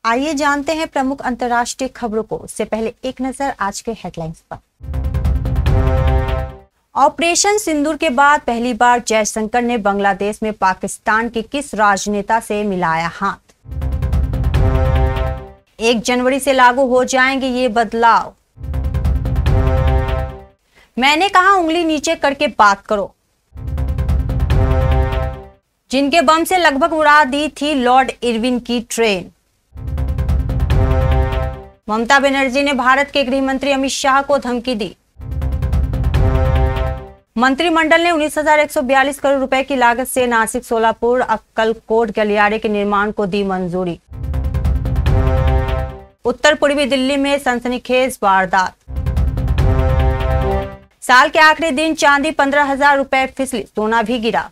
आइए जानते हैं प्रमुख अंतर्राष्ट्रीय खबरों को। उससे पहले एक नजर आज के हेडलाइंस पर। ऑपरेशन सिंदूर के बाद पहली बार जयशंकर ने बांग्लादेश में पाकिस्तान के किस राजनेता से मिलाया हाथ? 1 जनवरी से लागू हो जाएंगे ये बदलाव। मैंने कहा उंगली नीचे करके बात करो। जिनके बम से लगभग उड़ा दी थी लॉर्ड इरविन की ट्रेन। ममता बनर्जी ने भारत के गृह मंत्री अमित शाह को धमकी दी। मंत्रिमंडल ने 19,142 करोड़ रुपए की लागत से नासिक सोलापुर अक्कलकोट गलियारे के निर्माण को दी मंजूरी। उत्तर पूर्वी दिल्ली में सनसनीखेज वारदात। साल के आखिरी दिन चांदी 15,000 रुपए फिसली, सोना भी गिरा।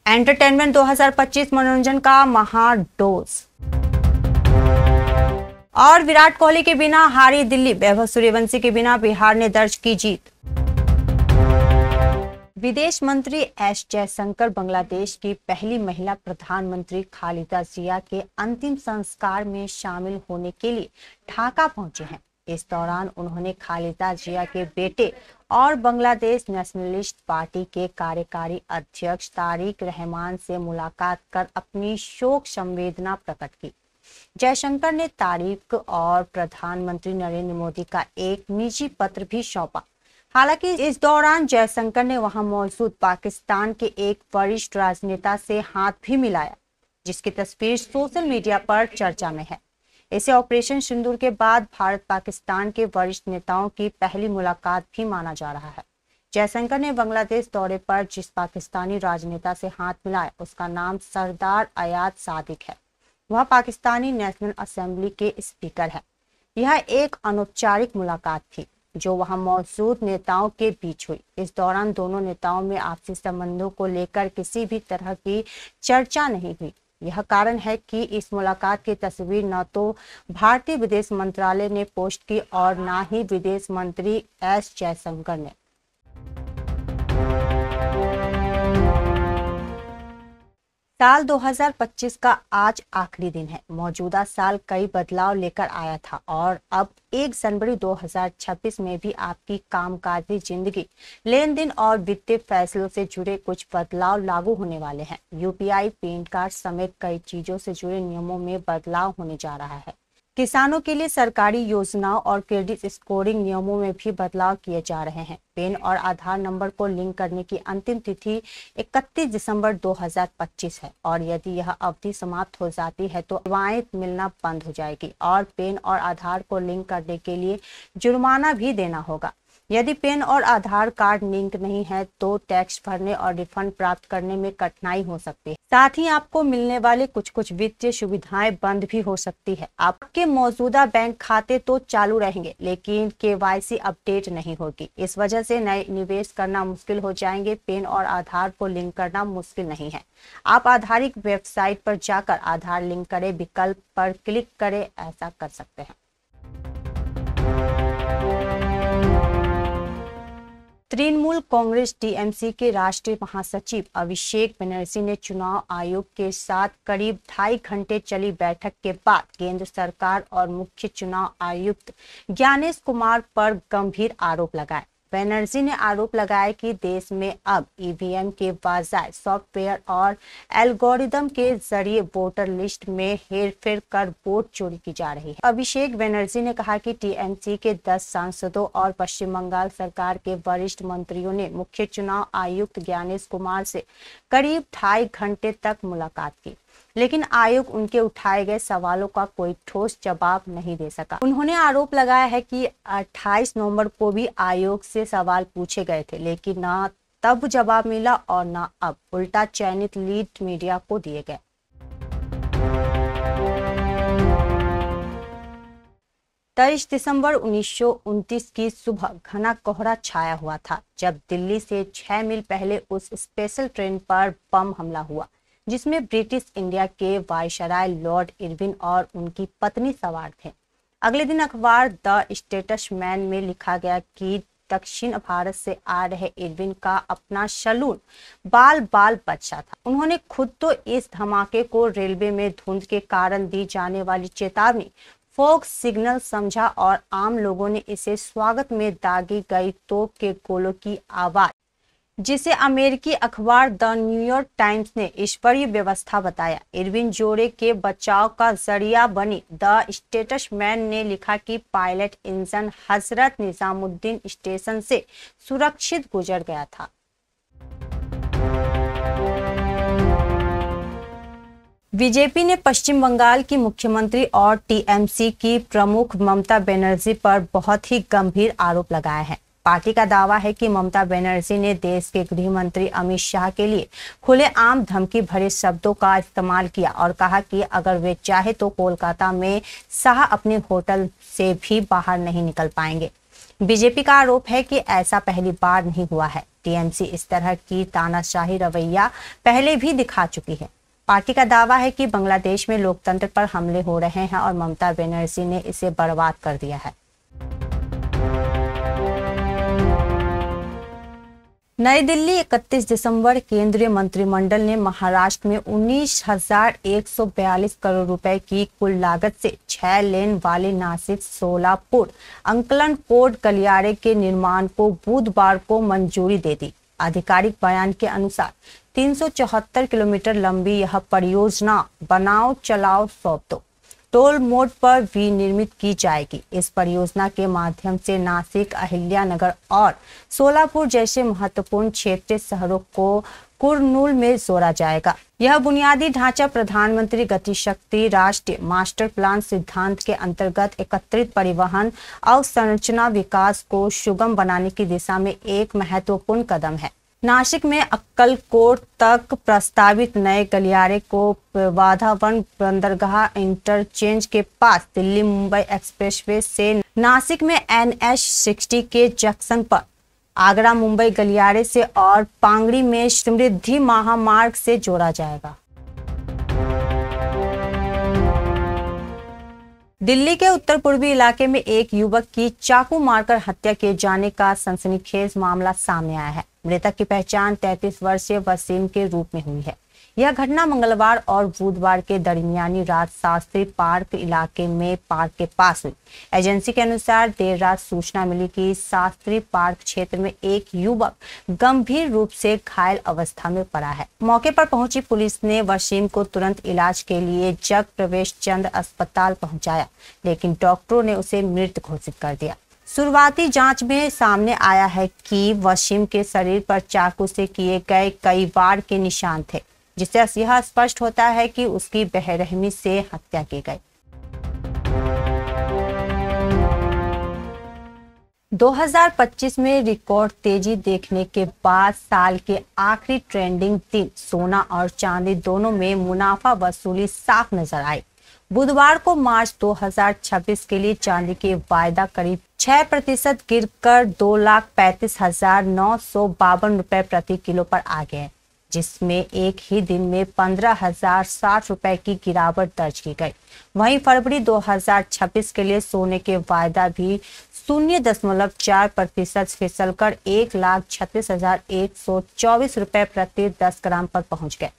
एंटरटेनमेंट 2025 मनोरंजन का महाडोज। और विराट कोहली के बिना हारी दिल्ली, वैभव सूर्यवंशी के बिना बिहार ने दर्ज की जीत। विदेश मंत्री एस जयशंकर बांग्लादेश की पहली महिला प्रधानमंत्री खालिदा जिया के अंतिम संस्कार में शामिल होने के लिए ढाका पहुंचे हैं। इस दौरान उन्होंने खालिदा जिया के बेटे और बांग्लादेश नेशनलिस्ट पार्टी के कार्यकारी अध्यक्ष तारिक रहमान से मुलाकात कर अपनी शोक संवेदना प्रकट की। जयशंकर ने तारिक और प्रधानमंत्री नरेंद्र मोदी का एक निजी पत्र भी सौंपा। हालांकि इस दौरान जयशंकर ने वहां मौजूद पाकिस्तान के एक वरिष्ठ राजनेता से हाथ भी मिलाया, जिसकी तस्वीर सोशल मीडिया पर चर्चा में है। इसे ऑपरेशन सिंदूर के बाद भारत पाकिस्तान के वरिष्ठ नेताओं की पहली मुलाकात भी माना जा रहा है। जयशंकर ने बांग्लादेश दौरे पर जिस पाकिस्तानी राजनेता से हाथ मिलाया उसका नाम सरदार अयाज सादिक है। वह पाकिस्तानी नेशनल असेंबली के स्पीकर है। यह एक अनौपचारिक मुलाकात थी जो वहां मौजूद नेताओं के बीच हुई। इस दौरान दोनों नेताओं में आपसी संबंधों को लेकर किसी भी तरह की चर्चा नहीं हुई। यह कारण है कि इस मुलाकात की तस्वीर न तो भारतीय विदेश मंत्रालय ने पोस्ट की और न ही विदेश मंत्री एस जयशंकर ने। साल 2025 का आज आखिरी दिन है। मौजूदा साल कई बदलाव लेकर आया था और अब 1 जनवरी 2026 में भी आपकी कामकाजी जिंदगी, लेन देन और वित्तीय फैसलों से जुड़े कुछ बदलाव लागू होने वाले हैं। यूपीआई, पैन कार्ड समेत कई चीजों से जुड़े नियमों में बदलाव होने जा रहा है। किसानों के लिए सरकारी योजनाओं और क्रेडिट स्कोरिंग नियमों में भी बदलाव किए जा रहे हैं। पैन और आधार नंबर को लिंक करने की अंतिम तिथि 31 दिसंबर 2025 है और यदि यह अवधि समाप्त हो जाती है तो सेवाएं मिलना बंद हो जाएगी और पैन और आधार को लिंक करने के लिए जुर्माना भी देना होगा। यदि पैन और आधार कार्ड लिंक नहीं है तो टैक्स भरने और रिफंड प्राप्त करने में कठिनाई हो सकती है। साथ ही आपको मिलने वाले कुछ वित्तीय सुविधाएं बंद भी हो सकती है। आपके मौजूदा बैंक खाते तो चालू रहेंगे लेकिन केवाईसी अपडेट नहीं होगी। इस वजह से नए निवेश करना मुश्किल हो जाएंगे। पैन और आधार को लिंक करना मुश्किल नहीं है। आप आधारिक वेबसाइट पर जाकर आधार लिंक करें विकल्प पर क्लिक करें, ऐसा कर सकते हैं। तृणमूल कांग्रेस टीएमसी के राष्ट्रीय महासचिव अभिषेक बनर्जी ने चुनाव आयोग के साथ करीब 2.5 घंटे चली बैठक के बाद केंद्र सरकार और मुख्य चुनाव आयुक्त ज्ञानेश कुमार पर गंभीर आरोप लगाए। बनर्जी ने आरोप लगाया कि देश में अब ईवीएम के बजाय सॉफ्टवेयर और एल्गोरिदम के जरिए वोटर लिस्ट में हेरफेर कर वोट चोरी की जा रही है। अभिषेक बनर्जी ने कहा कि टीएमसी के 10 सांसदों और पश्चिम बंगाल सरकार के वरिष्ठ मंत्रियों ने मुख्य चुनाव आयुक्त ज्ञानेश कुमार से करीब 2.5 घंटे तक मुलाकात की, लेकिन आयोग उनके उठाए गए सवालों का कोई ठोस जवाब नहीं दे सका। उन्होंने आरोप लगाया है कि 28 नवंबर को भी आयोग से सवाल पूछे गए थे, लेकिन न तब जवाब मिला और न अब, उल्टा चयनित लीड मीडिया को दिए गए। तेईस दिसंबर 1929 की सुबह घना कोहरा छाया हुआ था जब दिल्ली से 6 मील पहले उस स्पेशल ट्रेन पर बम हमला हुआ जिसमें ब्रिटिश इंडिया के वायसराय लॉर्ड इरविन और उनकी पत्नी सवार थे। अगले दिन अखबार द स्टेट्समैन में लिखा गया कि दक्षिण भारत से आ रहे इरविन का अपना सैलून बाल बाल बचा था। उन्होंने खुद तो इस धमाके को रेलवे में धुंध के कारण दी जाने वाली चेतावनी फोक सिग्नल समझा और आम लोगों ने इसे स्वागत में दागी गई तोप के गोलों की आवाज, जिसे अमेरिकी अखबार द न्यूयॉर्क टाइम्स ने ईश्वरीय व्यवस्था बताया, इरविन जोड़े के बचाव का जरिया बनी। द स्टेट्समैन ने लिखा कि pilot engine Hazrat Nizamuddin station से सुरक्षित गुजर गया था। बीजेपी ने पश्चिम बंगाल की मुख्यमंत्री और टीएमसी की प्रमुख ममता बनर्जी पर बहुत ही गंभीर आरोप लगाए हैं। पार्टी का दावा है कि ममता बनर्जी ने देश के गृह मंत्री अमित शाह के लिए खुलेआम धमकी भरे शब्दों का इस्तेमाल किया और कहा कि अगर वे चाहे तो कोलकाता में शाह अपने होटल से भी बाहर नहीं निकल पाएंगे। बीजेपी का आरोप है कि ऐसा पहली बार नहीं हुआ है। टीएमसी इस तरह की तानाशाही रवैया पहले भी दिखा चुकी है। पार्टी का दावा है कि बांग्लादेश में लोकतंत्र पर हमले हो रहे हैं और ममता बनर्जी ने इसे बर्बाद कर दिया है। नई दिल्ली 31 दिसंबर केंद्रीय मंत्रिमंडल ने महाराष्ट्र में 19,142 करोड़ रुपए की कुल लागत से 6 लेन वाले नासिक सोलापुर अंकलन पोर्ट गलियारे के निर्माण को बुधवार को मंजूरी दे दी। आधिकारिक बयान के अनुसार 374 किलोमीटर लंबी यह परियोजना बनाओ चलाओ सौंप दो टोल मोड पर विनिर्मित की जाएगी। इस परियोजना के माध्यम से नासिक, अहिल्यानगर और सोलापुर जैसे महत्वपूर्ण क्षेत्रीय शहरों को कुरनूल में जोड़ा जाएगा। यह बुनियादी ढांचा प्रधानमंत्री गति शक्ति राष्ट्रीय मास्टर प्लान सिद्धांत के अंतर्गत एकत्रित परिवहन अवसंरचना विकास को सुगम बनाने की दिशा में एक महत्वपूर्ण कदम है। नासिक में अक्कलकोट तक प्रस्तावित नए गलियारे को वाधावन बंदरगाह इंटरचेंज के पास दिल्ली मुंबई एक्सप्रेसवे से नासिक में NH60 के जंक्शन पर आगरा मुंबई गलियारे से और पांगड़ी में समृद्धि महामार्ग से जोड़ा जाएगा। दिल्ली के उत्तर पूर्वी इलाके में एक युवक की चाकू मारकर हत्या किए जाने का सनसनीखेज मामला सामने आया है। मृतक की पहचान 33 वर्षीय वसीम के रूप में हुई है। यह घटना मंगलवार और बुधवार के दरमियानी रात शास्त्री पार्क इलाके में पार्क के पास हुई। एजेंसी के अनुसार देर रात सूचना मिली कि शास्त्री पार्क क्षेत्र में एक युवक गंभीर रूप से घायल अवस्था में पड़ा है। मौके पर पहुंची पुलिस ने वसीम को तुरंत इलाज के लिए जग प्रवेश चंद्र अस्पताल पहुंचाया, लेकिन डॉक्टरों ने उसे मृत घोषित कर दिया। शुरुआती जांच में सामने आया है कि वसीम के शरीर पर चाकू से किए गए कई वार के निशान थे, जिससे यह स्पष्ट होता है कि उसकी बेरहमी से हत्या की गई। 2025 में रिकॉर्ड तेजी देखने के बाद साल के आखिरी ट्रेंडिंग दिन सोना और चांदी दोनों में मुनाफा वसूली साफ नजर आई। बुधवार को मार्च 2026 के लिए चांदी के वायदा करीब 6% गिरकर 2,35,952 रुपए प्रति किलो पर आ गए, जिसमें एक ही दिन में 15,060 रुपए की गिरावट दर्ज की गई। वहीं फरवरी 2026 के लिए सोने के वायदा भी 0.4% फिसलकर 1,36,124 रुपए प्रति 10 ग्राम पर पहुंच गए।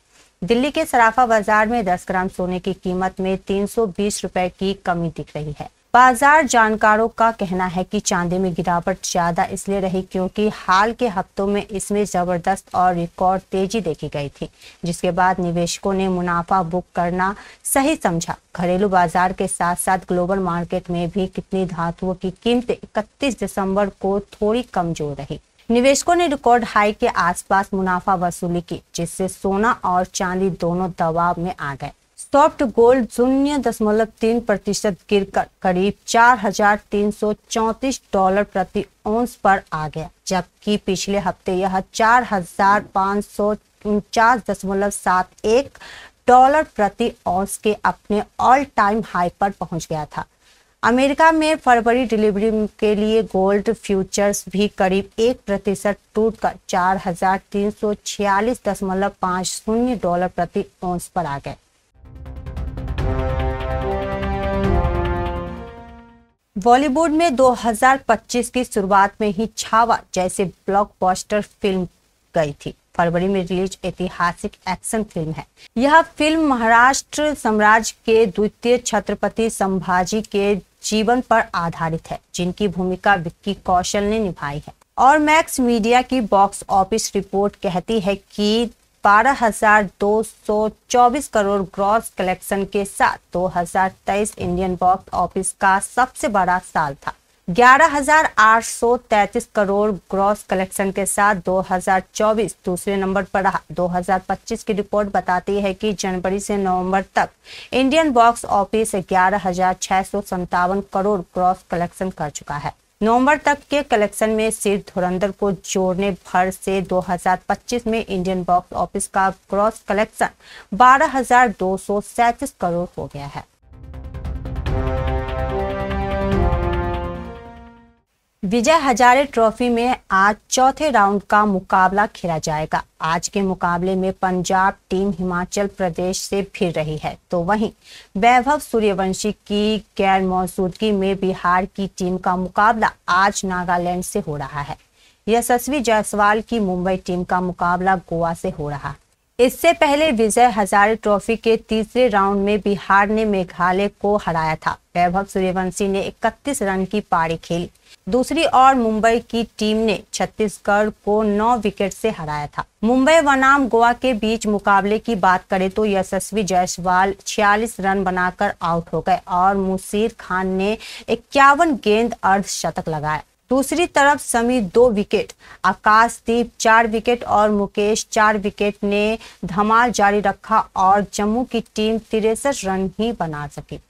दिल्ली के सराफा बाजार में 10 ग्राम सोने की कीमत में 320 रुपए की कमी दिख रही है। बाजार जानकारों का कहना है कि चांदी में गिरावट ज्यादा इसलिए रही क्योंकि हाल के हफ्तों में इसमें जबरदस्त और रिकॉर्ड तेजी देखी गई थी, जिसके बाद निवेशकों ने मुनाफा बुक करना सही समझा। घरेलू बाजार के साथ साथ ग्लोबल मार्केट में भी कितनी धातुओं की कीमतें 31 दिसंबर को थोड़ी कमजोर रही। निवेशकों ने रिकॉर्ड हाई के आसपास मुनाफा वसूली की, जिससे सोना और चांदी दोनों दबाव में आ गए। सॉफ्ट गोल्ड 0.3% गिरकर करीब $4,334 प्रति औंस पर आ गया, जबकि पिछले हफ्ते यह $4,549.71 प्रति औंस के अपने ऑल टाइम हाई पर पहुंच गया था। अमेरिका में फरवरी डिलीवरी के लिए गोल्ड फ्यूचर्स भी करीब 1% टूटकर $4,346.50 प्रति औंस पर आ गए। बॉलीवुड में 2025 की शुरुआत में ही छावा जैसे ब्लॉकबस्टर फिल्म गई थी। फरवरी में रिलीज ऐतिहासिक एक्शन फिल्म है। यह फिल्म महाराष्ट्र साम्राज्य के द्वितीय छत्रपति संभाजी के जीवन पर आधारित है, जिनकी भूमिका विक्की कौशल ने निभाई है। और मैक्स मीडिया की बॉक्स ऑफिस रिपोर्ट कहती है कि 12,224 करोड़ ग्रॉस कलेक्शन के साथ 2023 इंडियन बॉक्स ऑफिस का सबसे बड़ा साल था। 11,833 करोड़ ग्रॉस कलेक्शन के साथ 2024 दूसरे नंबर पर रहा। 2025 की रिपोर्ट बताती है कि जनवरी से नवंबर तक Indian box office 11,657 crore gross collection कर चुका है। नवंबर तक के कलेक्शन में सिर्फ धुरंधर को जोड़ने भर से 2025 में इंडियन बॉक्स ऑफिस का ग्रॉस कलेक्शन 12,237 करोड़ हो गया है। विजय हजारे ट्रॉफी में आज चौथे राउंड का मुकाबला खेला जाएगा। आज के मुकाबले में पंजाब टीम हिमाचल प्रदेश से भिड़ रही है, तो वहीं वैभव सूर्यवंशी की गैर मौजूदगी में बिहार की टीम का मुकाबला आज नागालैंड से हो रहा है। यशस्वी जायसवाल की मुंबई टीम का मुकाबला गोवा से हो रहा है। इससे पहले विजय हजारे ट्रॉफी के तीसरे राउंड में बिहार ने मेघालय को हराया था। वैभव सूर्यवंशी ने 31 रन की पारी खेली। दूसरी ओर मुंबई की टीम ने छत्तीसगढ़ को 9 विकेट से हराया था। मुंबई बनाम गोवा के बीच मुकाबले की बात करें तो यशस्वी जायसवाल 46 रन बनाकर आउट हो गए और मुशीर खान ने 51 गेंद अर्धशतक लगाए। दूसरी तरफ समीर 2 विकेट, आकाशदीप 4 विकेट और मुकेश 4 विकेट ने धमाल जारी रखा और जम्मू की टीम 63 रन ही बना सकी।